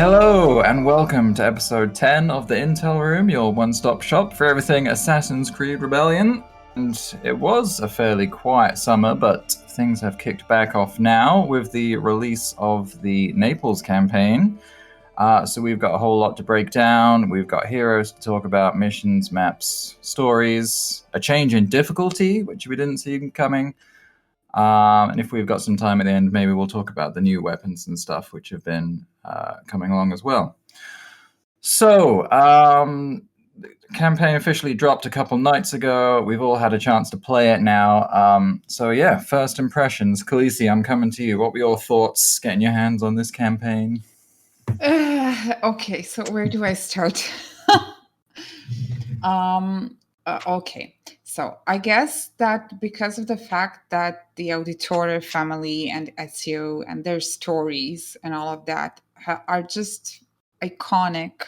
Hello and welcome to episode 10 of the Intel Room, your one-stop shop for everything Assassin's Creed Rebellion. And it was a fairly quiet summer, but things have kicked back off now with the release of the Naples campaign. So we've got a whole lot to break down. We've got heroes to talk about, missions, maps, stories, a change in difficulty, which we didn't see coming. And if we've got some time at the end, maybe we'll talk about the new weapons and stuff which have been coming along as well. So, the campaign officially dropped a couple nights ago. We've all had a chance to play it now. So yeah, first impressions. Khaleesi, I'm coming to you. What were your thoughts getting your hands on this campaign? Okay, so where do I start? Okay, so I guess that because of the fact that the Auditore family and Ezio and their stories and all of that are just iconic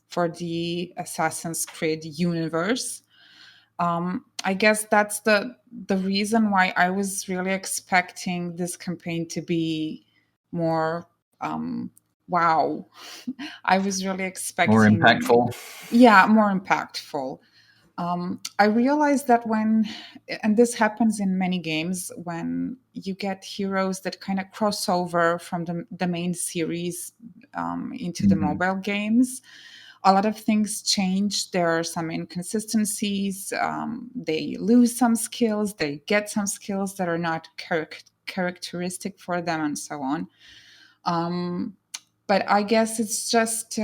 for the Assassin's Creed universe. I guess that's the reason why I was really expecting this campaign to be more wow. I was really expecting More impactful? Yeah, more impactful. I realized that and this happens in many games, when you get heroes that kind of cross over from the main series into the mobile games, a lot of things change. There are some inconsistencies. They lose some skills, they get some skills that are not characteristic for them, and so on. But I guess it's just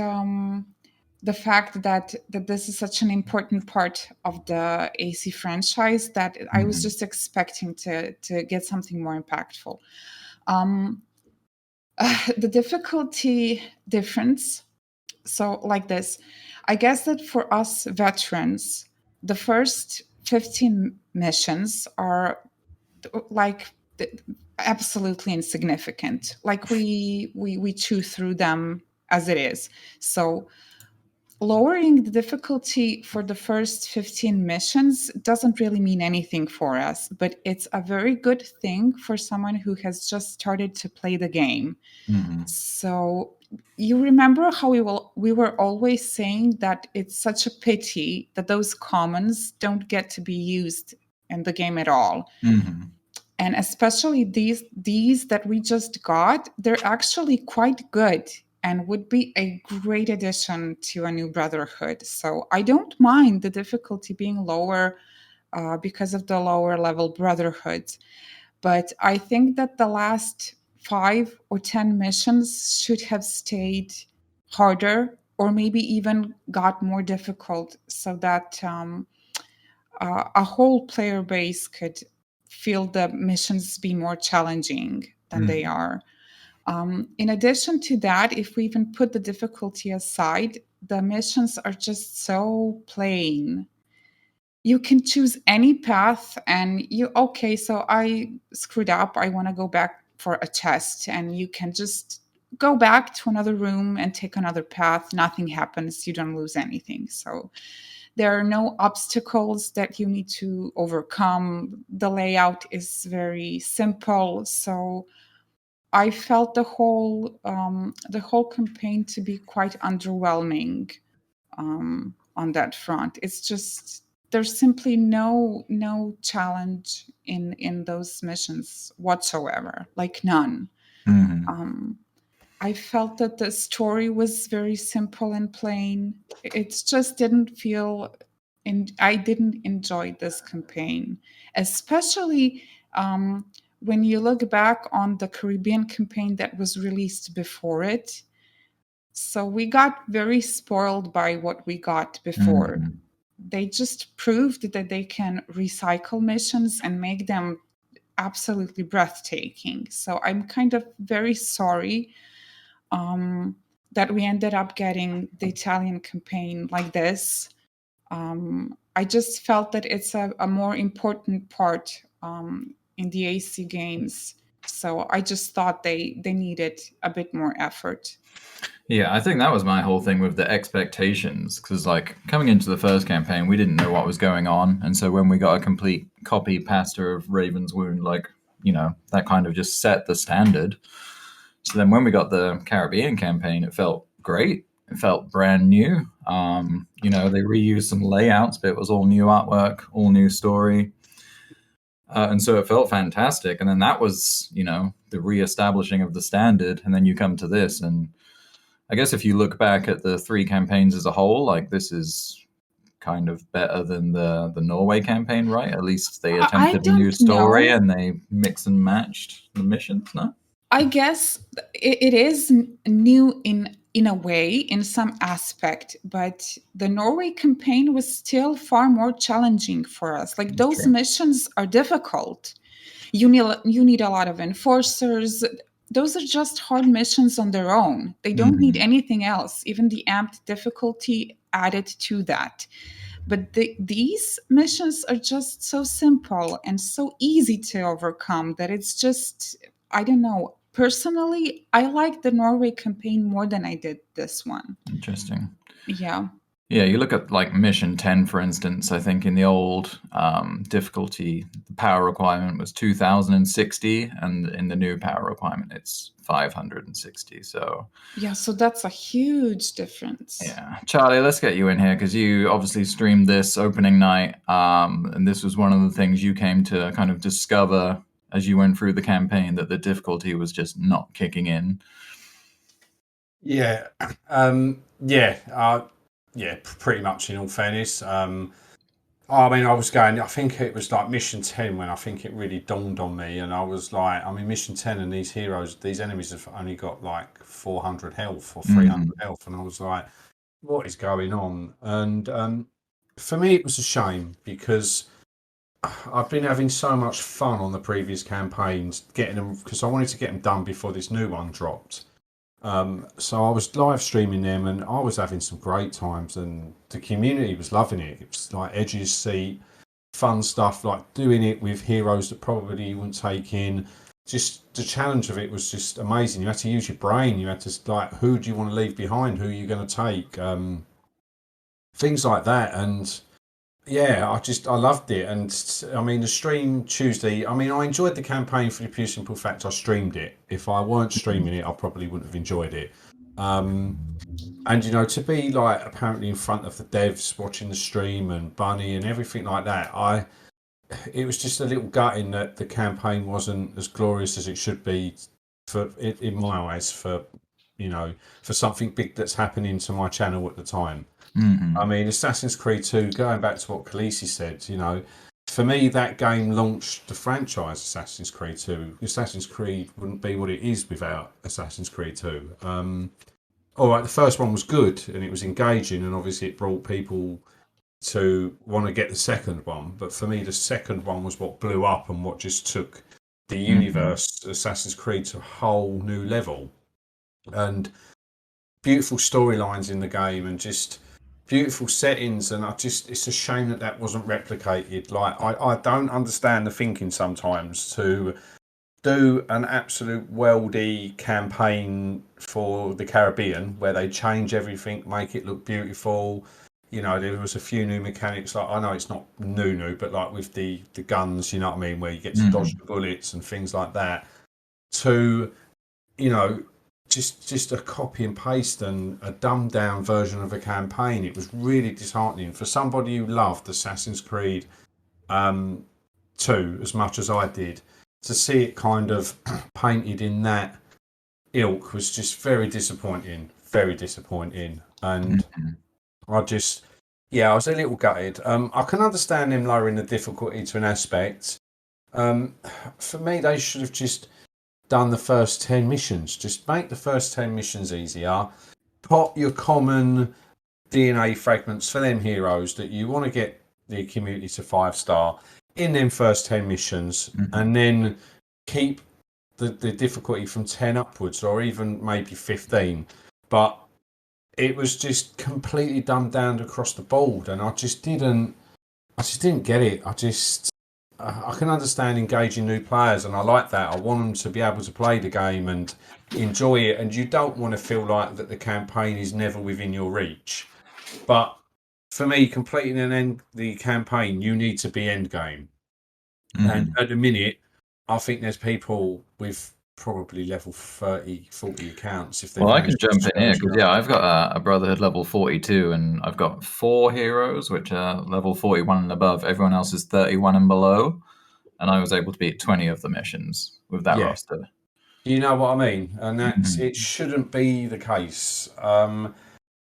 the fact that this is such an important part of the AC franchise that I was just expecting to get something more impactful. The difficulty difference. So like this, I guess that for us veterans, the first 15 missions are like absolutely insignificant. Like we chew through them as it is. So lowering the difficulty for the first 15 missions doesn't really mean anything for us, but it's a very good thing for someone who has just started to play the game. So you remember how we were always saying that it's such a pity that those commons don't get to be used in the game at all. And especially these that we just got, they're actually quite good and would be a great addition to a new Brotherhood. So I don't mind the difficulty being lower because of the lower level Brotherhoods. But I think that the last 5 or 10 missions should have stayed harder, or maybe even got more difficult, so that a whole player base could feel the missions be more challenging than they are. In addition to that, if we even put the difficulty aside, the missions are just so plain. You can choose any path, and so I screwed up, I want to go back for a chest, and you can just go back to another room and take another path. Nothing happens, you don't lose anything. So there are no obstacles that you need to overcome. The layout is very simple. So I felt the whole campaign to be quite underwhelming on that front. It's just there's simply no challenge in those missions whatsoever, like none. I felt that the story was very simple and plain. It just didn't feel, and I didn't enjoy this campaign, especially when you look back on the Caribbean campaign that was released before it. So we got very spoiled by what we got before. They just proved that they can recycle missions and make them absolutely breathtaking. So I'm kind of very sorry that we ended up getting the Italian campaign like this. I just felt that it's a more important part in the AC games. So I just thought they needed a bit more effort. Yeah, I think that was my whole thing with the expectations, because like coming into the first campaign, we didn't know what was going on, and so when we got a complete copy pasta of Raven's Wound, like, that kind of just set the standard. So then when we got the Caribbean campaign, it felt great. It felt brand new. They reused some layouts, but it was all new artwork, all new story. And so it felt fantastic. And then that was, the reestablishing of the standard. And then you come to this. And I guess if you look back at the three campaigns as a whole, like this is kind of better than the Norway campaign, right? At least they I attempted a new don't story know. and they mix and matched the missions, no? I guess it is new in a way, in some aspect, but the Norway campaign was still far more challenging for us. Like those True. missions are difficult. You need a lot of enforcers. Those are just hard missions on their own. They don't need Mm-hmm. anything else. Even the amped difficulty added to that. But these missions are just so simple and so easy to overcome that it's just, I don't know. Personally, I like the Norway campaign more than I did this one. Interesting. Yeah. Yeah, you look at like Mission 10, for instance. I think in the old difficulty, the power requirement was 2060, and in the new power requirement, it's 560. So, Yeah, so that's a huge difference. yeah. Charlie, let's get you in here because you obviously streamed this opening night. And this was one of the things you came to kind of discover as you went through the campaign that the difficulty was just not kicking in. Yeah, pretty much. In all fairness, I mean, I was going. I think it was like Mission 10 when I think it really dawned on me, and I was like, I mean, Mission 10 and these heroes, these enemies have only got like 400 health or 300 health, and I was like, what is going on? And for me, it was a shame because I've been having so much fun on the previous campaigns, getting them because I wanted to get them done before this new one dropped. So I was live streaming them, and I was having some great times, and the community was loving it. It was like edge of your seat, fun stuff, like doing it with heroes that probably you wouldn't take in. Just the challenge of it was just amazing. You had to use your brain. You had to like, who do you want to leave behind? Who are you going to take? Things like that, and yeah, I loved it. And I mean, the stream Tuesday, I mean, I enjoyed the campaign for the pure simple fact I streamed it. If I weren't streaming it, I probably wouldn't have enjoyed it. And to be like apparently in front of the devs watching the stream and Bunny and everything like that, it was just a little gutting that the campaign wasn't as glorious as it should be for in my eyes for something big that's happening to my channel at the time. Mm-hmm. I mean, Assassin's Creed 2, going back to what Khaleesi said, for me, that game launched the franchise Assassin's Creed 2. Assassin's Creed wouldn't be what it is without Assassin's Creed 2. All right, the first one was good and it was engaging, and obviously it brought people to want to get the second one. But for me, the second one was what blew up and what just took the universe, Assassin's Creed, to a whole new level. And beautiful storylines in the game and just beautiful settings, and it's a shame that wasn't replicated. Like I don't understand the thinking sometimes to do an absolute worldy campaign for the Caribbean where they change everything, make it look beautiful. There was a few new mechanics, like I know it's not new, but like with the guns, you know what I mean, where you get to dodge the bullets and things like that. To just a copy and paste and a dumbed down version of a campaign. It was really disheartening for somebody who loved Assassin's Creed 2 as much as I did. To see it kind of painted in that ilk was just very disappointing. Very disappointing. And I was a little gutted. I can understand them lowering the difficulty to an aspect. For me, they should have just done the first 10 missions. Just make the first 10 missions easier. Put your common DNA fragments for them heroes that you want to get the community to 5-star in them first 10 missions, and then keep the difficulty from 10 upwards, or even maybe 15. But it was just completely dumbed down across the board, and I just didn't get it. I can understand engaging new players, and I like that. I want them to be able to play the game and enjoy it, and you don't want to feel like that the campaign is never within your reach. But for me, completing the campaign, you need to be end game. And at the minute, I think there's people with probably level 30, 40 accounts if they've Well, I can managed to jump in here charge because up. I've got a Brotherhood level 42, and I've got 4 heroes which are level 41 and above. Everyone else is 31 and below, and I was able to beat 20 of the missions with that Yeah. roster. You know what I mean? And that's it shouldn't be the case.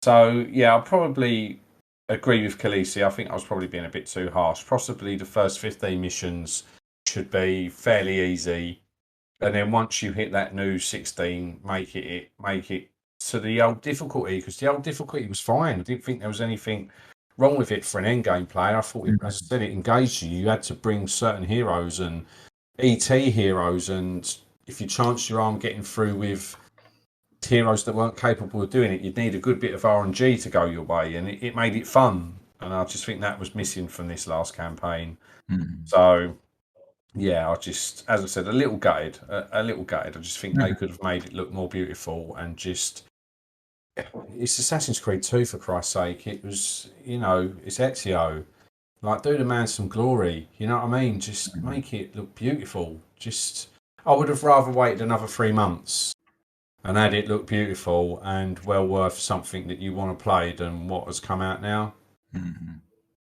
So yeah, I'll probably agree with Khaleesi. I think I was probably being a bit too harsh. Possibly the first 15 missions should be fairly easy, and then once you hit that new 16, make it to the old difficulty, because the old difficulty was fine. I didn't think there was anything wrong with it for an end game player. I thought, as I said, it engaged you. You had to bring certain heroes and ET heroes, and if you chanced your arm getting through with heroes that weren't capable of doing it, you'd need a good bit of RNG to go your way, and it made it fun. And I just think that was missing from this last campaign. So yeah, as I said, a little gutted. A little gutted. I just think they could have made it look more beautiful, and just it's Assassin's Creed 2, for Christ's sake. It was, it's Ezio. Like, do the man some glory. You know what I mean? Just make it look beautiful. I would have rather waited another 3 months and had it look beautiful and well worth something that you want to play than what has come out now.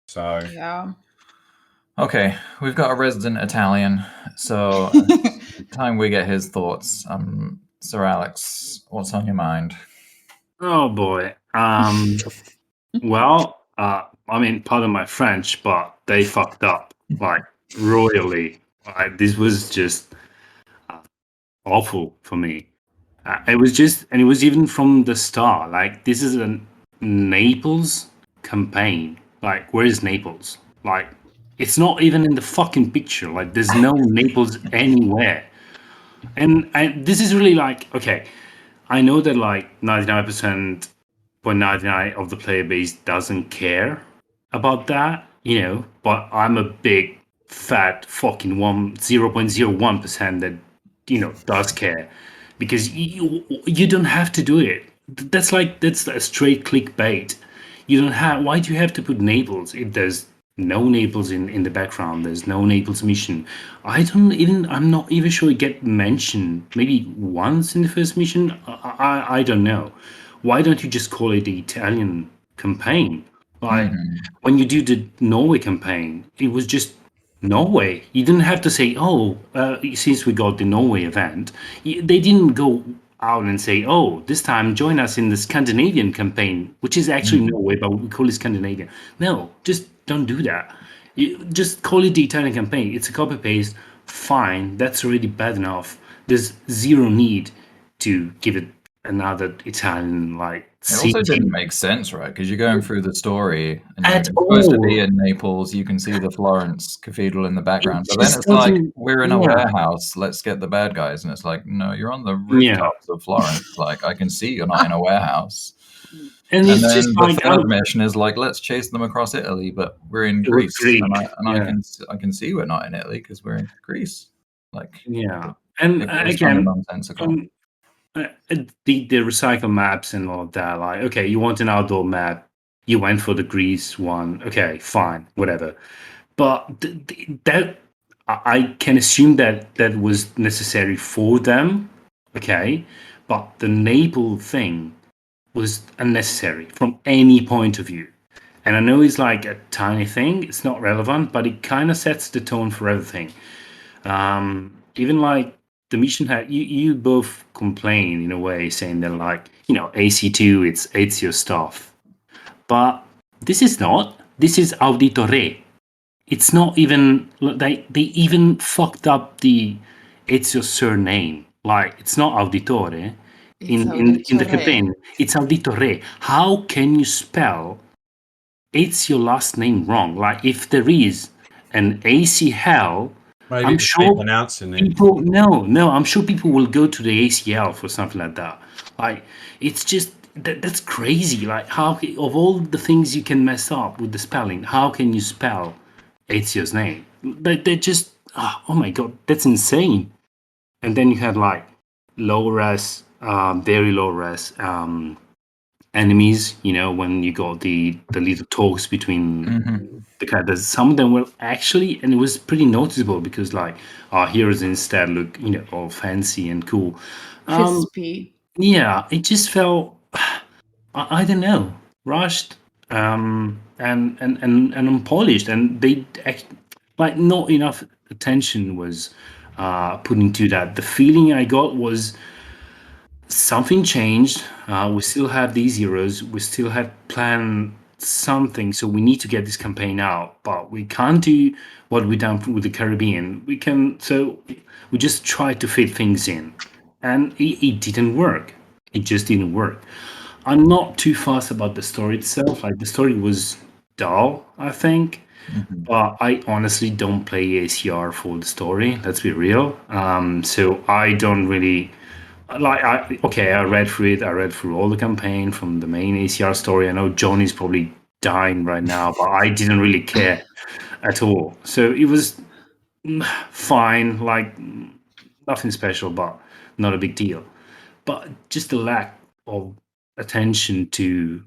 So Yeah. Okay, we've got a resident Italian, so time we get his thoughts. SirAlex, what's on your mind? Oh boy. Well, I mean, pardon my French, but they fucked up like royally. This was just awful for me. It was even from the start. Like, this is a Naples campaign. Like, where is Naples? Like, it's not even in the fucking picture. Like, there's no Naples anywhere. And this is really like, okay, I know that like 99.99 of the player base doesn't care about that, but I'm a big fat fucking 0.01% that does care, because you don't have to do it. That's a straight clickbait. You don't have. Why do you have to put Naples if there's no Naples in the background? There's no Naples mission. I'm not even sure it get mentioned. Maybe once in the first mission. I don't know. Why don't you just call it the Italian campaign? Like, when you do the Norway campaign, it was just Norway. You didn't have to say, oh, since we got the Norway event, they didn't go out and say, oh, this time join us in the Scandinavian campaign, which is actually Norway, but we call it Scandinavian. No, just don't do that. Just call it the Italian campaign. It's a copy paste. Fine, that's already bad enough. There's zero need to give it another Italian It also city. didn't make sense, right? Because you're going through the story and At you're supposed to all. be in Naples. You can see the Florence Cathedral in the background, but then just it's like, doesn't- we're in a yeah. warehouse. Let's get the bad guys, and it's like, no, you're on the Yeah. rooftops of Florence. Like, I can see you're not in a warehouse. And And it's then just the like, third mission is like, let's chase them across Italy, but we're in We're Greece, Greek, and yeah. I can see we're not in Italy because we're in Greece. Like, Yeah. And it was kind of again, nonsensical. the recycle maps and all of that, like, okay, you want an outdoor map, you went for the Greece one, okay, fine, whatever. But that I can assume that was necessary for them, okay, but the Naples thing was unnecessary from any point of view. And I know it's like a tiny thing, it's not relevant, but it kind of sets the tone for everything. Even like the mission had, you both complain in a way, saying that, like, AC2, it's your stuff. But this is not. This is Auditore. It's not even, they even fucked up the it's your surname. Like, it's not Auditore It's in the Auditore. campaign. It's Auditore. How can you spell it's your last name wrong? Like, if there is an AC hell, maybe I'm just keep sure announcing it. people no, I'm sure people will go to the ACL for something like that. Like, it's just that's crazy. Like, how of all the things you can mess up with the spelling, how can you spell Ezio's name? They're just oh my god, that's insane. And then you had like low res, very low res enemies. When you got the little talks between the characters, some of them were actually, and it was pretty noticeable because like our heroes instead look all fancy and cool. Crispy. Yeah, it just felt I don't know, rushed, and unpolished, and they like not enough attention was put into that. The feeling I got was something changed. We still have these heroes. We still had planned something, so we need to get this campaign out. But we can't do what we done with the Caribbean. So we just tried to fit things in, and it didn't work. It just didn't work. I'm not too fussed about the story itself. Like the story was dull, I think. But I honestly don't play ACR for the story. Let's be real. So I don't really like. I read through it. I read through all the campaign from the main ACR story. I know Johnny's probably dying right now, but I didn't really care at all. So it was fine. Like nothing special, but not a big deal. But just the lack of attention to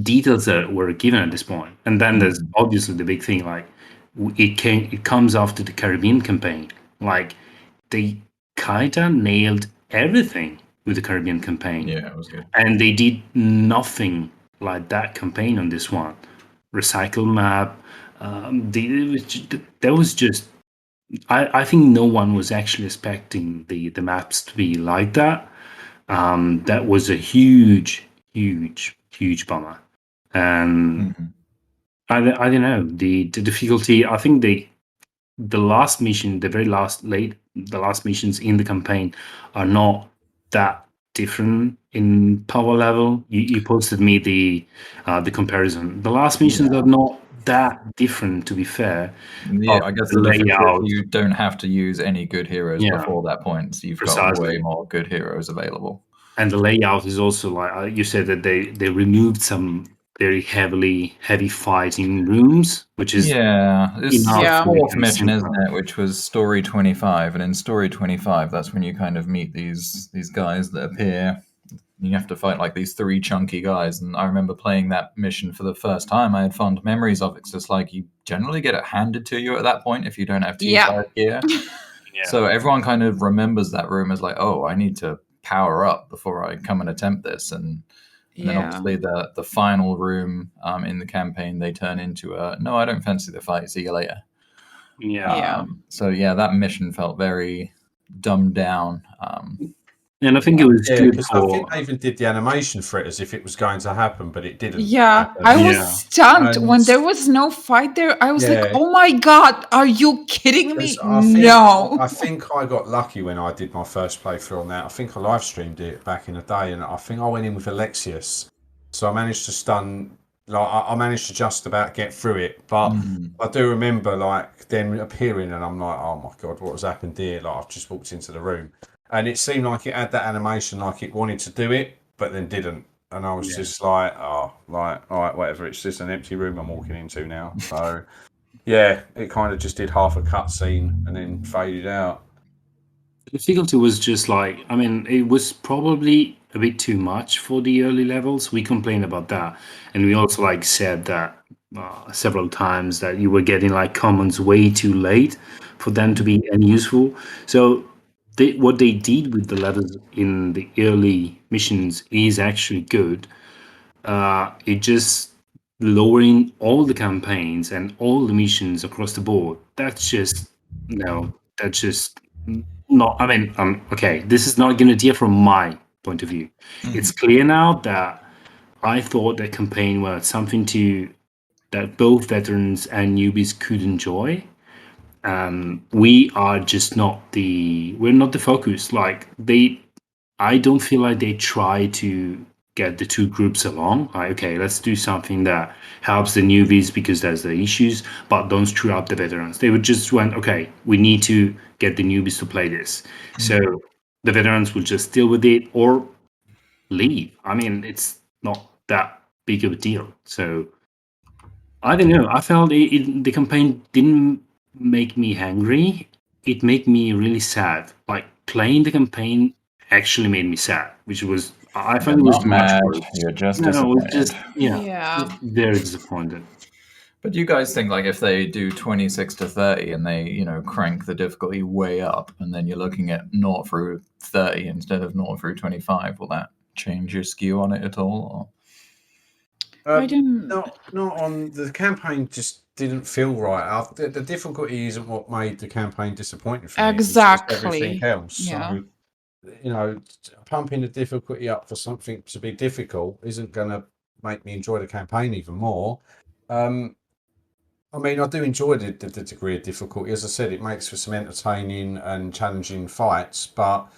details that were given at this point. And then there's obviously the big thing, like it comes after the Caribbean campaign. Like they kinda nailed everything with the Caribbean campaign. Yeah, it was good. And they did nothing like that campaign on this one. Recycle map. There was just I think no one was actually expecting the maps to be like that. That was a huge bummer. And I don't know the difficulty. I think the last mission, the last missions in the campaign are not that different in power level. You posted me the comparison. The last missions are not that different, to be fair. Yeah, But I guess the the difference layout, is you don't have to use any good heroes Yeah. before that point, so you've got Precisely. way more good heroes available. and the layout is also like you said that they removed some very heavy fighting rooms, which is Yeah, it's enough the Yeah. to make fourth them mission, simpler. isn't it? Which was story 25, and in story 25, that's when you kind of meet these guys that appear. You have to fight like these three chunky guys, and I remember playing that mission for the first time. I had fond memories of it. 'Cause it's like you generally get it handed to you at that point if you don't have Yeah. T5 gear. Yeah. So everyone kind of remembers that room as like, oh, I need to power up before I come and attempt this, and then Yeah. obviously the final room in the campaign they turn into a no, I don't fancy the fight. See you later. Yeah. So yeah, that mission felt very dumbed down. And I think it was Yeah, good because I for think they even did the animation for it as if it was going to happen, but it didn't. Yeah, happen. I was Yeah. stunned And- when there was no fight there. I was like, Yeah. "Oh my god, are you kidding me?" Because No. I think I got lucky when I did my first playthrough on that. I think I live streamed it back in the day, and I think I went in with Alexius, so I managed to stun. Like I managed to just about get through it, but I do remember like them appearing, and I'm like, oh my god, what has happened here? Like I've just walked into the room, and it seemed like it had that animation, like it wanted to do it, but then didn't. And I was just like, oh, like, all right, whatever. It's just an empty room I'm walking into now. So, yeah, it kind of just did half a cutscene and then faded out. The difficulty was just like, I mean, it was probably a bit too much for the early levels. We complained about that, and we also like said that several times that you were getting like commons way too late for them to be any useful. So what they did with the levels in the early missions is actually good. It just lowering all the campaigns and all the missions across the board. That's just no. That's just not. I mean, okay. This is not a good idea from my point of view. It's clear now that I thought that campaign was something that both veterans and newbies could enjoy. We are just not we're not the focus. Like I don't feel like they try to get the two groups along. Like, okay, let's do something that helps the newbies because there's the issues, but don't screw up the veterans. They would just went, okay, we need to get the newbies to play this. So the veterans will just deal with it or leave. I mean, it's not that big of a deal. So I don't know. I felt the campaign didn't make me angry. It made me really sad. Like playing the campaign actually made me sad, which was I You're find it was not much mad. worse. You're just No, it was disappointed. just Yeah. very disappointed. But do you guys think like if they do 26 to 30 and they, crank the difficulty way up and then you're looking at 0 through 30 instead of 0 through 25, will that change your skew on it at all? I didn't. Not on the campaign. Just didn't feel right. The difficulty isn't what made the campaign disappointing for me. It was just everything Exactly. else. Yeah. So, pumping the difficulty up for something to be difficult isn't going to make me enjoy the campaign even more. I mean, I do enjoy the degree of difficulty. As I said, it makes for some entertaining and challenging fights, but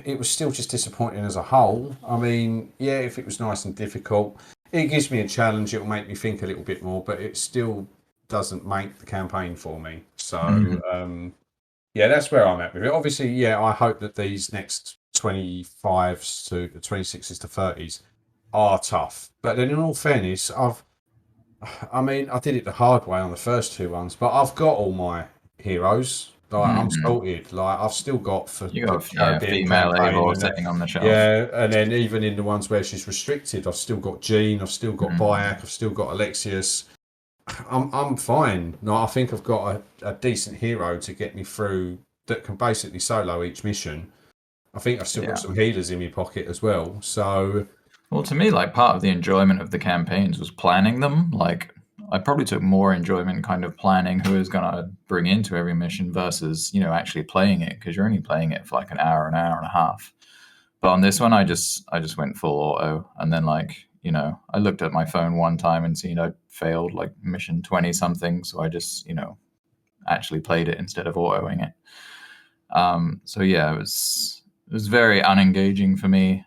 it was still just disappointing as a whole. I mean, yeah, if it was nice and difficult, it gives me a challenge. It'll make me think a little bit more, but it still doesn't make the campaign for me. So, yeah, that's where I'm at with it. Obviously, yeah, I hope that these next 25s to 26s to 30s are tough. But then, in all fairness, I mean, I did it the hard way on the first two ones, but I've got all my heroes. Like, I'm sorted. Like, I've still got for You got Caribbean female campaign Eivor and that. sitting on the shelf. Yeah, and then even in the ones where she's restricted, I've still got Jean, I've still got Byack, I've still got Alexius. I'm fine. No, I think I've got a decent hero to get me through that can basically solo each mission. I think I've still got some healers in my pocket as well. So, well, to me, like part of the enjoyment of the campaigns was planning them. Like, I probably took more enjoyment kind of planning who is going to bring into every mission versus, actually playing it, because you're only playing it for like an hour and a half. But on this one, I just went full auto, and then I looked at my phone one time and seen I failed like mission 20 something, so I just actually played it instead of autoing it. So yeah, it was very unengaging for me.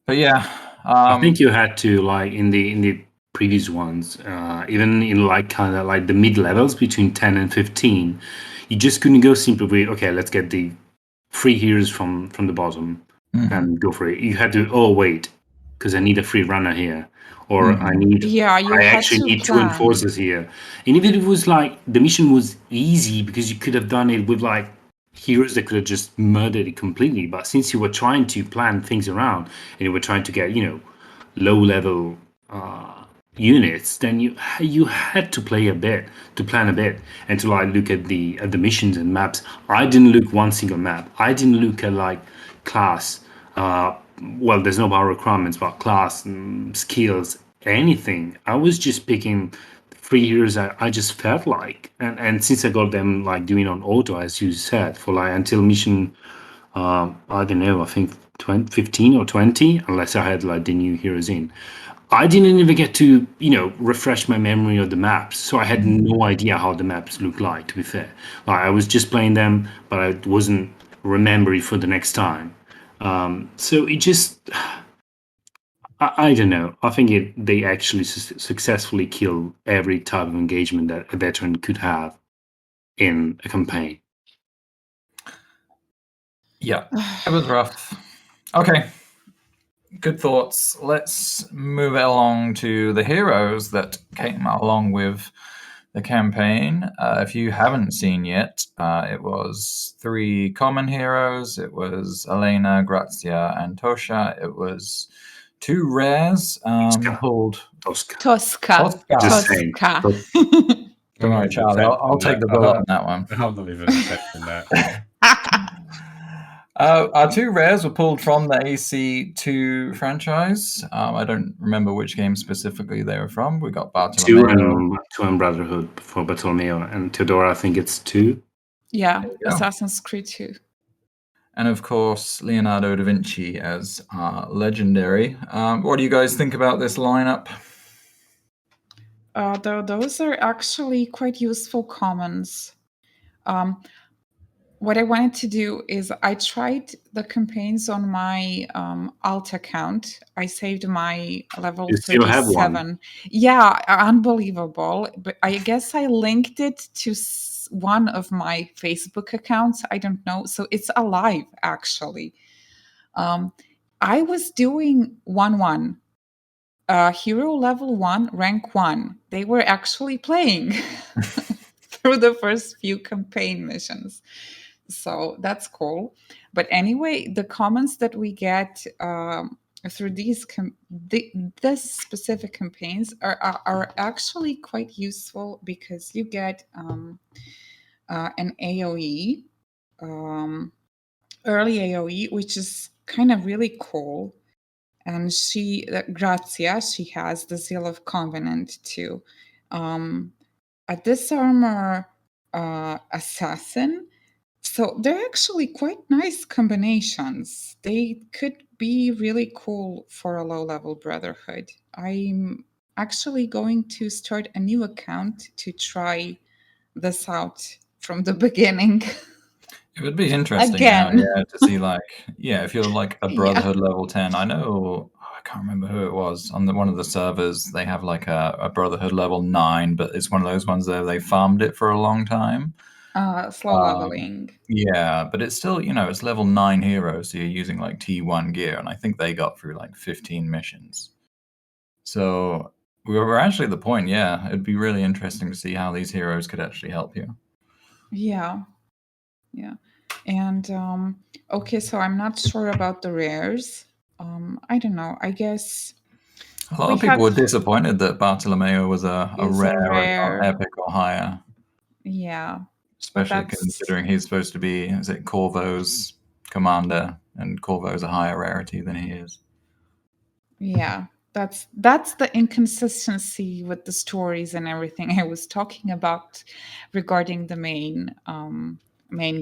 But yeah, I think you had to, like, in the previous ones, even in like kind of like the mid levels between 10 and 15, you just couldn't go simply with, okay, let's get the 3 heroes from the bottom and go for it. You had to, oh wait, because I need a free runner here, or I actually need 2 enforcers here. And even if it was like the mission was easy because you could have done it with like heroes that could have just murdered it completely, but since you were trying to plan things around and you were trying to get low level units, then you had to plan a bit, and to like look at the missions and maps. I didn't look one single map. I didn't look at like class. Well, there's no power requirements, but class, skills, anything. I was just picking 3 heroes I just felt like, and since I got them like doing on auto, as you said, for like until mission, I don't know, I think 15 or 20, unless I had like the new heroes in. I didn't even get to, refresh my memory of the maps, so I had no idea how the maps look like, to be fair. Like, I was just playing them, but I wasn't remembering for the next time. So it just, I don't know. I think they actually successfully kill every type of engagement that a veteran could have in a campaign. Yeah, it was rough. Okay. Good thoughts. Let's move along to the heroes that came along with the campaign. If you haven't seen yet, it was 3 common heroes. It was Elena, Grazia, and Tosha. It was 2 rares called Tosca. Just saying. Don't worry, Charlie. I'll take the bullet on that one. I'm not even attempting that. Our 2 rares were pulled from the AC2 franchise. I don't remember which game specifically they were from. We got Bartolomeo. 2 and Brotherhood for Bartolomeo, and Theodora, I think it's 2. Yeah, Assassin's Creed 2. And of course, Leonardo da Vinci as legendary. What do you guys think about this lineup? Those are actually quite useful commons. What I wanted to do is I tried the campaigns on my alt account. I saved my level 37. You have one? Yeah, unbelievable. But I guess I linked it to one of my Facebook accounts. I don't know. So it's alive, actually. I was doing 1-1. Hero level 1, rank 1. They were actually playing through the first few campaign missions. So that's cool. But anyway, the comments that we get through this specific campaigns are actually quite useful, because you get an AOE, early AOE, which is kind of really cool. And Grazia, she has the Seal of Covenant too. A Disarmor Assassin. So they're actually quite nice combinations. They could be really cool for a low-level Brotherhood. I'm actually going to start a new account to try this out from the beginning. It would be interesting now, Again. to see if you're like a Yeah. Brotherhood level 10. I know, I can't remember who it was on one of the servers. They have like a Brotherhood level 9, but it's one of those ones that they farmed it for a long time. Slow leveling. Yeah, but it's still, it's level 9 heroes, so you're using like T1 gear, and I think they got through like 15 missions. So we're actually at the point, it'd be really interesting to see how these heroes could actually help you. Yeah. And okay, so I'm not sure about the rares. I don't know. I guess a lot of people were disappointed that Bartolomeo was a rare and not epic or higher. Yeah. Especially considering he's supposed to be, is it Corvo's commander, and Corvo's a higher rarity than he is. Yeah. That's the inconsistency with the stories and everything I was talking about regarding the main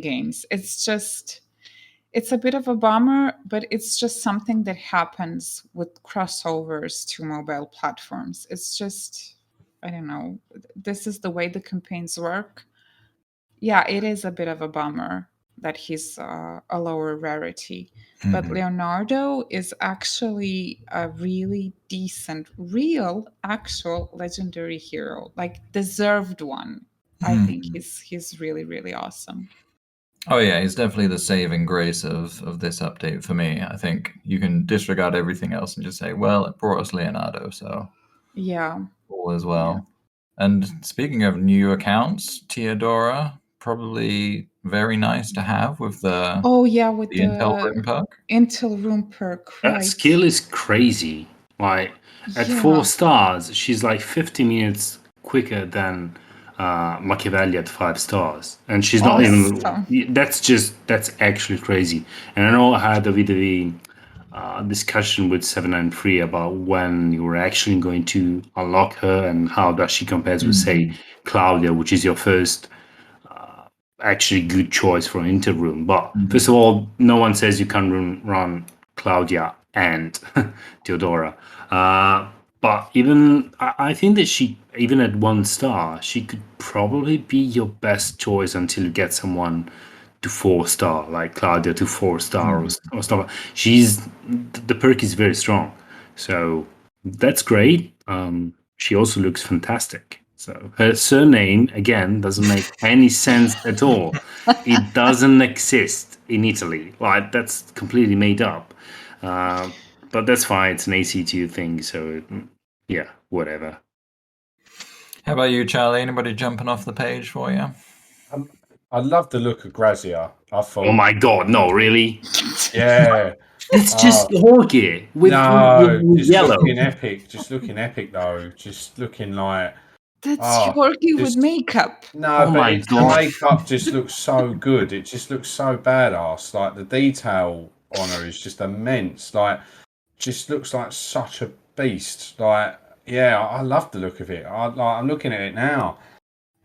games. It's a bit of a bummer, but it's just something that happens with crossovers to mobile platforms. It's just, I don't know, this is the way the campaigns work. Yeah, it is a bit of a bummer that he's a lower rarity. But Leonardo is actually a really decent, real, actual legendary hero, like deserved one. I think he's really, really awesome. Oh yeah, he's definitely the saving grace of this update for me. I think you can disregard everything else and just say, well, it brought us Leonardo, so yeah, all as well. Yeah. And speaking of new accounts, Teodora, probably very nice to have with the with the Intel Room perk. Intel Room perk, right? That skill is crazy. Like at 4 stars, she's like 50 minutes quicker than Machiavelli at 5 stars, and she's not even. That's actually crazy. And I know I had a bit of a discussion with 793 about when you were actually going to unlock her and how does she compares with, say, Claudia, which is your first actually good choice for an interroom. But first of all, no one says you can run Claudia and Teodora. But even I think that she, even at 1 star, she could probably be your best choice until you get someone to 4 star, like Claudia to 4 star or stuff. The perk is very strong, so that's great. She also looks fantastic. So her surname again doesn't make any sense at all. It doesn't exist in Italy. Like that's completely made up. But that's fine. It's an AC2 thing. So yeah, whatever. How about you, Charlie? Anybody jumping off the page for you? I love the look of Grazia. I thought, oh my god, no, really? Yeah. It's just Jorge with yellow. Just looking epic though. Just looking like that's Jorge with makeup. No, but the makeup just looks so good. It just looks so badass. Like the detail on her is just immense. Like, just looks like such a beast. Like, yeah, I love the look of it. I'm looking at it now.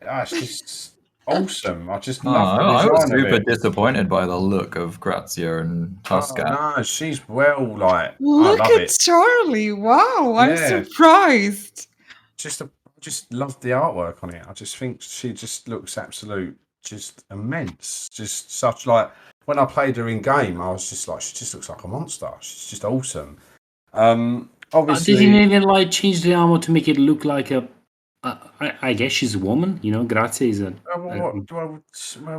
It's just awesome. I just love the design. I was super disappointed by the look of Grazia and Tosca. No, she's well, look at Charlie. Wow, I'm surprised. Just love the artwork on it. I just think she just looks just immense. Just such when I played her in game, I was just like, she just looks like a monster. She's just awesome. Obviously, did he even change the armor to make it look like a? I guess she's a woman, Grazia is a. Well,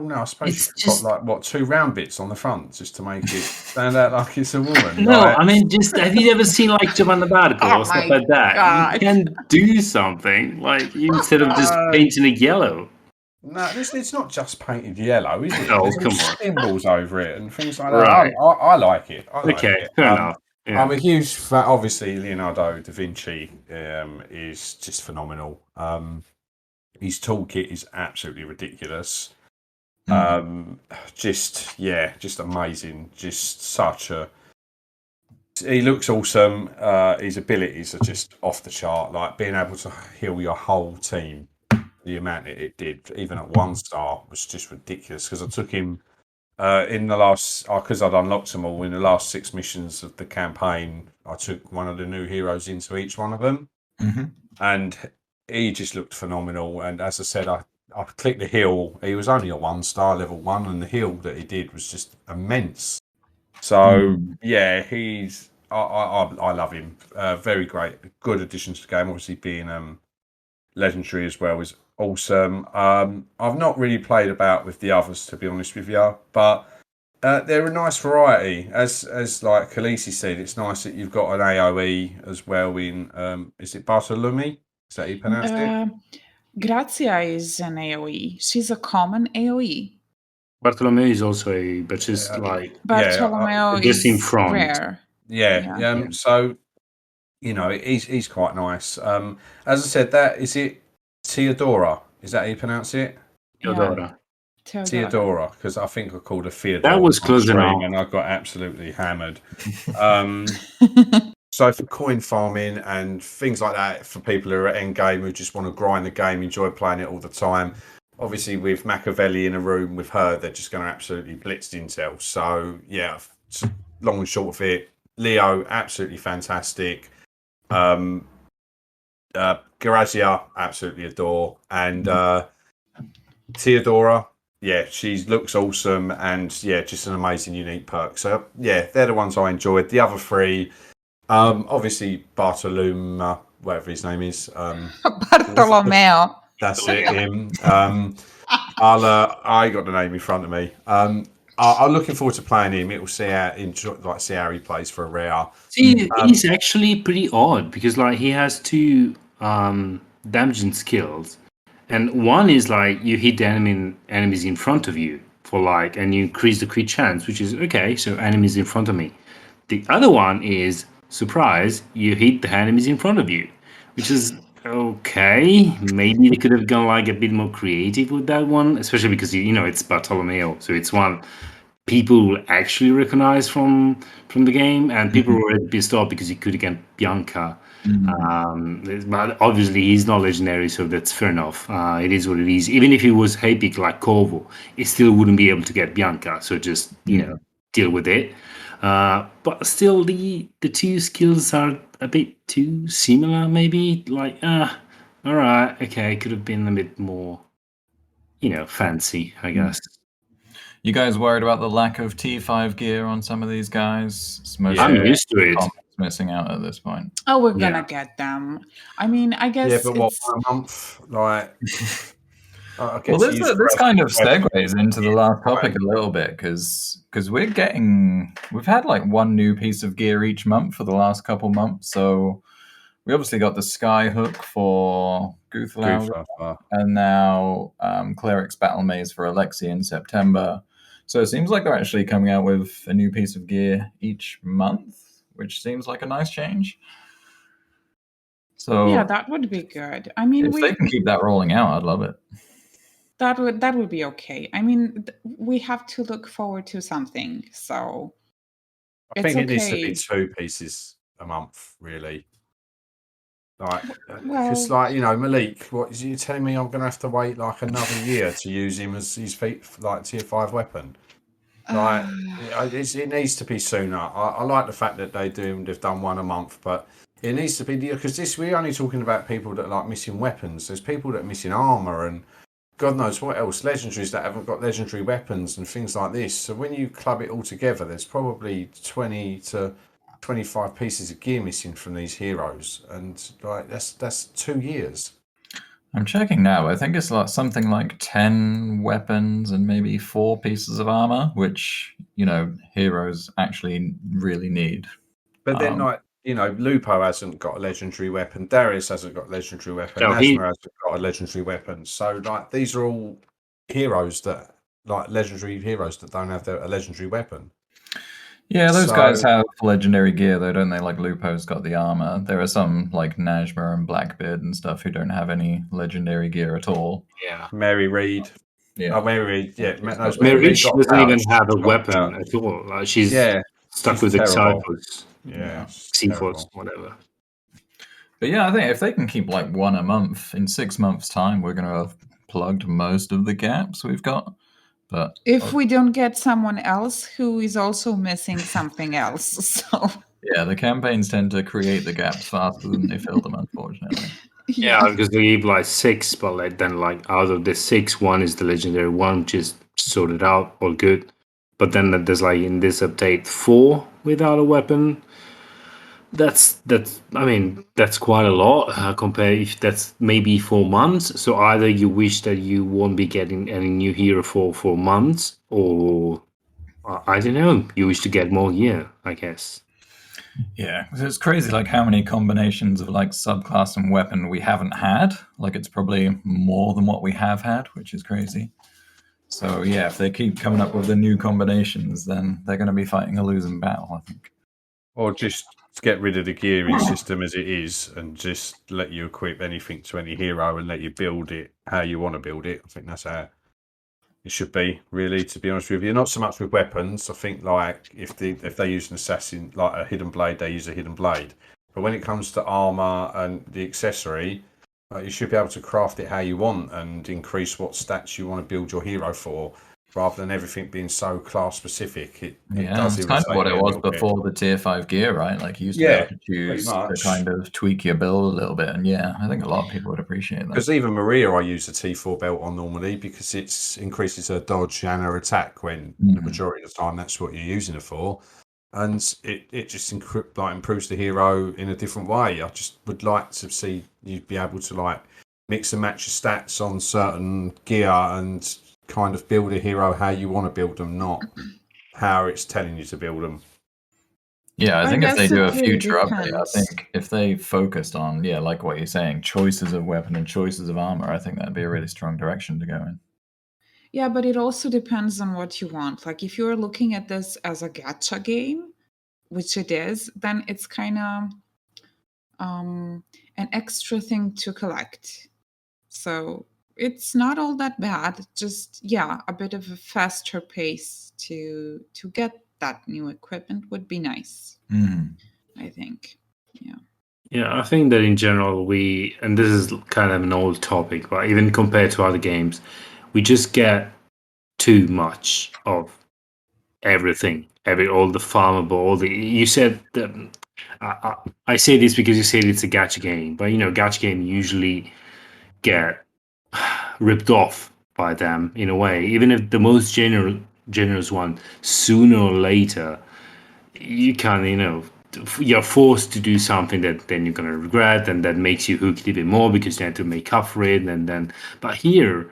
no, I suppose she's got 2 round bits on the front just to make it stand out like it's a woman. No, I mean, just have you ever seen Giovanna d'Arco or stuff like that? God. You can do something instead of just painting it yellow. No, it's not just painted yellow, is it? Oh, There's come on. symbols over it and things like that. Right. I like it. I like Okay, it. fair enough. Yeah. I'm a huge fan. Obviously, Leonardo da Vinci is just phenomenal. His toolkit is absolutely ridiculous. Just amazing. Just such a. He looks awesome. His abilities are just off the chart. Like being able to heal your whole team. The amount it did, even at 1 star, was just ridiculous. Because I took him in the last, because I'd unlocked them all in the last 6 missions of the campaign. I took one of the new heroes into each one of them, and he just looked phenomenal. And as I said, I clicked the heal. He was only a 1 star, level 1, and the heal that he did was just immense. So yeah, he's I love him. Very great, good addition to the game. Obviously being legendary as well is awesome. I've not really played about with the others, to be honest with you, but they're a nice variety. As like Khaleesi said, it's nice that you've got an AOE as well in is it Bartolome? Is that how you pronounce it? Grazia is an AoE. She's a common AoE. Bartolomeo is also but just like Bartolomeo just in is front. rare. Yeah. So he's quite nice. As I said, that is it. Theodora, is that how you pronounce it? Theodora. Theodora, because I think I called her Theodore. That was close enough. And I got absolutely hammered. So for coin farming and things like that, for people who are at end game who just want to grind the game, enjoy playing it all the time. Obviously, with Machiavelli in a room with her, they're just going to absolutely blitz Intel. So yeah, long and short of it, Leo absolutely fantastic. Garazia, absolutely adore, and Theodora, yeah, she looks awesome, and yeah, just an amazing, unique perk. So yeah, they're the ones I enjoyed. The other 3, obviously Bartolome, whatever his name is, Bartolomeo. that's it, him. I got the name in front of me. I'm looking forward to playing him. It will see how he plays for a rare. See, he's actually pretty odd because like he has 2 damaging skills, and one is like you hit the enemies in front of you for like, and you increase the crit chance, which is okay. So enemies in front of me. The other one is surprise, you hit the enemies in front of you, which is okay. Maybe they could have gone like a bit more creative with that one, especially because it's Bartolomeo, so it's one people will actually recognize from the game, and people were already pissed off because he could get Bianca. But obviously he's not legendary, so that's fair enough. It is what it is. Even if he was epic like Corvo, he still wouldn't be able to get Bianca, so just deal with it. But still the 2 skills are a bit too similar, maybe. Like all right, okay, could have been a bit more fancy, I guess. You guys worried about the lack of T5 gear on some of these guys? I'm used to it. Missing out at this point. Oh, we're gonna get them. I mean, I guess. Yeah, but what, a month? Like, well, this kind of segues into the last topic a little bit because we've had like 1 new piece of gear each month for the last couple months. So we obviously got the Sky Hook for Guthlau, and now Cleric's Battle Maze for Alexei in September. So it seems like they're actually coming out with a new piece of gear each month, which seems like a nice change. So yeah, that would be good. I mean, if they can keep that rolling out, I'd love it. That would be okay. I mean, we have to look forward to something. So I think it needs to be 2 pieces a month, really. Like, because Malik, what is you telling me? I'm going to have to wait like another year to use him as his like tier 5 weapon. Like, it needs to be sooner. I like the fact that they've done 1 a month, but it needs to be because we're only talking about people that are like missing weapons. There's people that are missing armor and God knows what else, legendaries that haven't got legendary weapons and things like this. So when you club it all together, there's probably 20 to 25 pieces of gear missing from these heroes, and like that's 2 years. I'm checking now. I think it's like something like 10 weapons and maybe 4 pieces of armor, which heroes actually really need. But then, Lupo hasn't got a legendary weapon. Darius hasn't got a legendary weapon. Asma hasn't got a legendary weapon. So, like, these are all heroes that like legendary heroes that don't have a legendary weapon. Yeah, those So- guys have legendary gear, though, don't they? Like Lupo's got the armor. There are some like Najma and Blackbeard and stuff who don't have any legendary gear at all. Yeah. Mary Reed. Yeah, Oh, Mary Reed. Yeah, got Mary Mary Reed got doesn't even pouch. have a She's got weapon pouch. at all. Like, she's Yeah, stuck she's with the terrible. Cyphers. Yeah, C4s, whatever. but yeah, I think if they can keep like one a month, in 6 months' time, we're gonna have plugged most of the gaps we've got. But If we don't get someone else who is also missing something else. So yeah, the campaigns tend to create the gaps faster than they fill them, unfortunately. Yeah, because they give like 6, but like then like out of the 6, 1 is the legendary one, which is sorted out, all good. But then there's like in this update 4 without a weapon. That's I mean that's quite a lot compared if that's maybe 4 months. So either you wish that you won't be getting any new hero for 4 months, or I don't know, you wish to get more gear, I guess. Yeah, 'cause it's crazy like how many combinations of like subclass and weapon we haven't had. Like it's probably more than what we have had, which is crazy. So yeah, if they keep coming up with the new combinations, then they're going to be fighting a losing battle, I think. Or just get rid of the gearing system as it is and just let you equip anything to any hero and let you build it how you want to build it. I think that's how it should be, really, to be honest with you. Not so much with weapons. I think like if they use an assassin, like a hidden blade, they use a hidden blade. But when it comes to armor and the accessory, you should be able to craft it how you want and increase what stats you want to build your hero for, rather than everything being so class specific. It Yeah, does it's kind of irritate what me it a was little bit. before the tier 5 gear, right? Like you used to be Yeah, able to choose to much. kind of tweak your build a little bit. And yeah, I think a lot of people would appreciate that. Because even Maria, I use a T4 belt on normally because it increases her dodge and her attack when the majority of the time that's what you're using it for. And it just improves the hero in a different way. I just would like to see you be able to like mix and match your stats on certain gear and kind of build a hero how you want to build them, not how it's telling you to build them. Yeah, I think if they guess do it a really future update, I depends. think if they focused on, yeah, like what you're saying, choices of weapon and choices of armor, I think that'd be a really strong direction to go in. Yeah, but it also depends on what you want. Like if you're looking at this as a gacha game, which it is, then it's kind of an extra thing to collect. So it's not all that bad. Just yeah, a bit of a faster pace to get that new equipment would be nice. I think. Yeah. Yeah, I think that in general and this is kind of an old topic, but even compared to other games, we just get too much of everything, all the farmable, you said that, I say this because you said it's a gacha game, but gacha game usually get ripped off by them in a way, even if the most generous one, sooner or later you can, you're forced to do something that then you're going to regret, and that makes you hooked even more because you have to make up for it. And then, but here,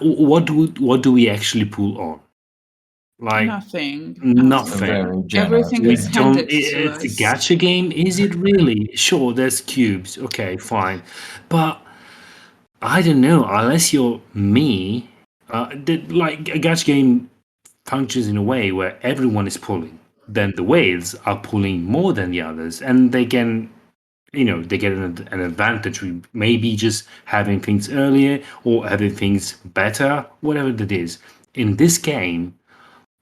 what do we actually pull on? Like Nothing. nothing. Everything We is don't. handed to It's a us. gacha game. Is it really? Sure, there's cubes. Okay, fine, but I don't know. Unless you're me, like a gacha game functions in a way where everyone is pulling. Then the whales are pulling more than the others, and they can, they get an advantage with maybe just having things earlier or having things better, whatever that is. In this game,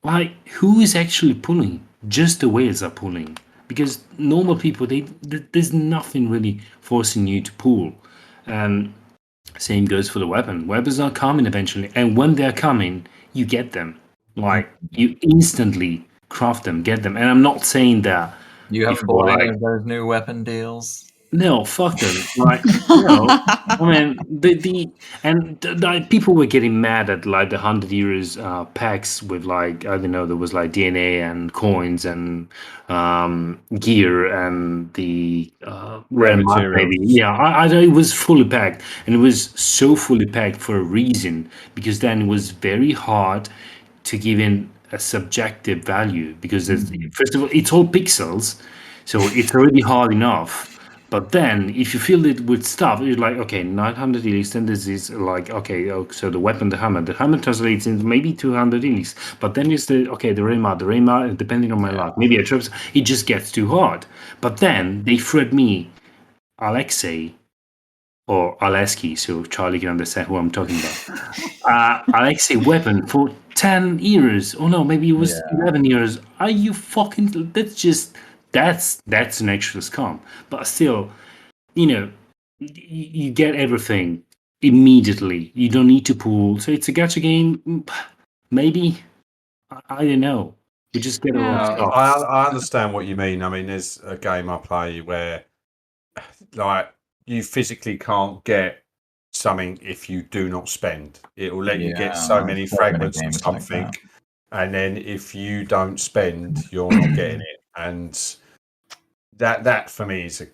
like, who is actually pulling? Just the whales are pulling, because normal people, there's nothing really forcing you to pull. And same goes for the weapon. Weapons are coming eventually, and when they're coming, you get them. Like, you instantly craft them, get them. And I'm not saying that You haven't before, bought any like, of those new weapon deals? no, fuck them. Like, no. I mean, the people were getting mad at like the 100 euros packs with, like, I don't know, there was like DNA and coins and gear and the rare mud, maybe. materials. Yeah, I it was fully packed, and it was so fully packed for a reason, because then it was very hard to give in a subjective value, because first of all, it's all pixels, so it's already hard enough. But then, if you fill it with stuff, you're like, okay, 900 helix, then this is like, okay, so the weapon, the hammer translates into maybe 200 helix. But then it's the Rema, depending on my luck, maybe a trip, it just gets too hard. But then they thread me Alexei, or Aleski, so Charlie can understand who I'm talking about. Alexei weapon for 10 years. Oh no, maybe it was 11 years. Are you fucking? That's an extra scam. But still, you get everything immediately. You don't need to pool. So it's a gacha game. Maybe. I don't know. We just get a lot of stuff. I understand what you mean. I mean, there's a game I play where, like, you physically can't get something if you do not spend. It will let you get so many fragments of something, and then if you don't spend, you're not getting it. And that for me is a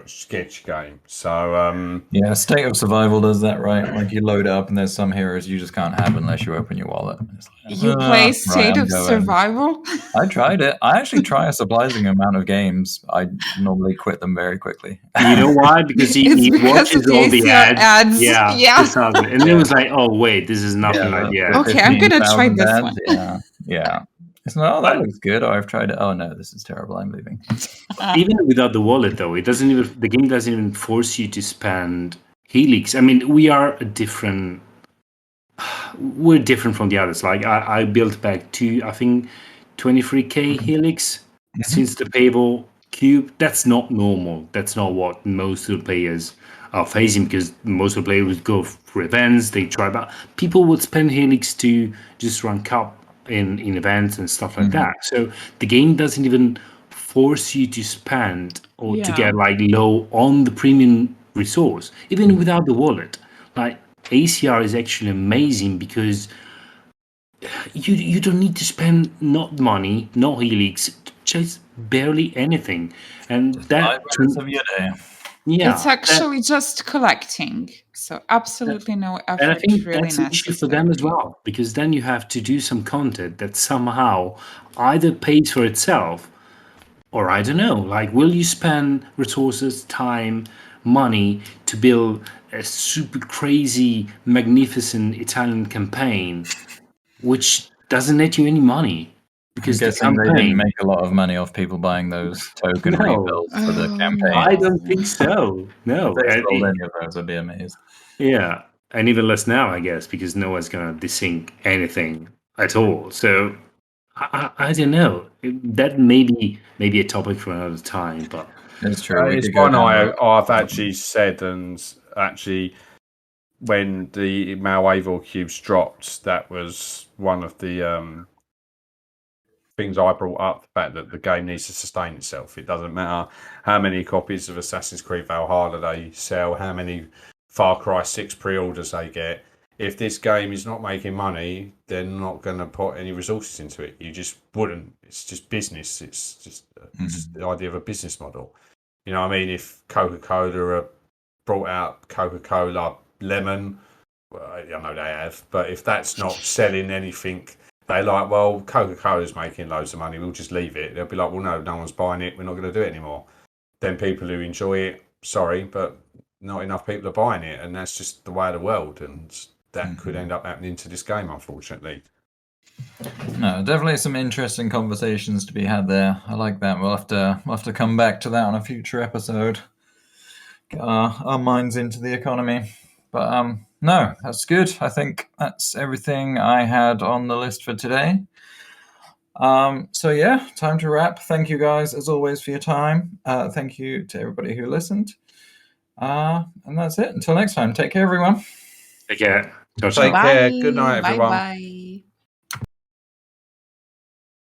sketch game. So State of Survival does that, right? Like you load up and there's some heroes you just can't have unless you open your wallet. It's like, You play State of Survival? I tried it. I actually try a surprising amount of games. I normally quit them very quickly. You know why? Because he watches all the ads. Yeah. And it was like, oh wait, this is nothing like that. Okay, I'm gonna try this one. Yeah. It's not, that looks good. Oh, I've tried it. Oh no, this is terrible. I'm leaving. Even without the wallet, though, the game doesn't even force you to spend helix. I mean, we're different from the others. Like I built back to, I think, 23k helix since the payable cube. That's not normal. That's not what most of the players are facing, because most of the players would go for events. They try, but people would spend helix to just rank up in events and stuff like that. So the game doesn't even force you to spend or to get like low on the premium resource, even without the wallet. Like ACR is actually amazing because you don't need to spend not money, no helix, just barely anything, and that of your day. Yeah, it's actually just collecting, so absolutely no effort. And I think really that's an issue for them as well, because then you have to do some content that somehow either pays for itself, or I don't know, like, will you spend resources, time, money to build a super crazy, magnificent Italian campaign, which doesn't net you any money? Because they didn't make a lot of money off people buying those token rebuilds for the campaign. I don't think so. No. If they sold any of those, I'd be amazed. Yeah, and even less now, I guess, because no one's going to desync anything at all. So I don't know. That may be a topic for another time, but it's true. It's one I've actually said, and actually, when the Malwavor cubes dropped, that was one of the things I brought up, the fact that the game needs to sustain itself. It doesn't matter how many copies of Assassin's Creed Valhalla they sell, how many Far Cry 6 pre-orders they get. If this game is not making money, they're not going to put any resources into it. You just wouldn't. It's just business. It's just the idea of a business model. You know what I mean? If Coca-Cola brought out Coca-Cola Lemon, well, I know they have, but if that's not selling anything, they're like, well, Coca-Cola's making loads of money, we'll just leave it. They'll be like, well, no one's buying it, we're not going to do it anymore. Then people who enjoy it, sorry, but not enough people are buying it, and that's just the way of the world, and that could end up happening to this game, unfortunately. No, definitely some interesting conversations to be had there. I like that. We'll have to come back to that on a future episode. Get our minds into the economy. But no, that's good. I think that's everything I had on the list for today. So yeah, time to wrap. Thank you guys, as always, for your time. Thank you to everybody who listened. And that's it. Until next time, take care, everyone. Take care. Take care. Good night, everyone. Bye-bye.